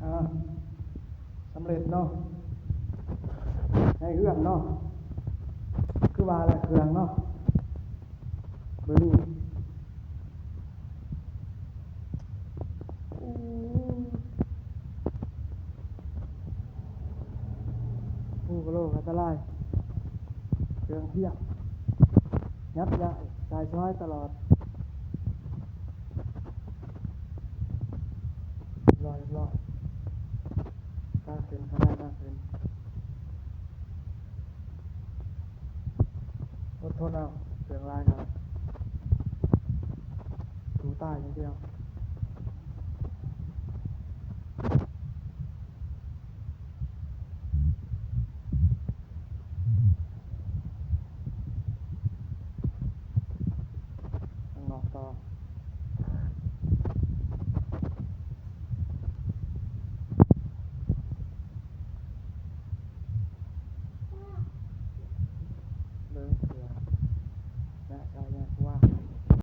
อ่าสำเร็จเนาะในเรื่องเนาะคือว่าอะไรเครื่องเนาะเบอร์นี้ผู้กระโลกอันตรายเครื่องเทียบยับยั้งสายช้อยตลอดรอยตาขึ้นขนาดตาขึ้นอดทนเอาเครื่องลายครับถูใต้อย่างเดียว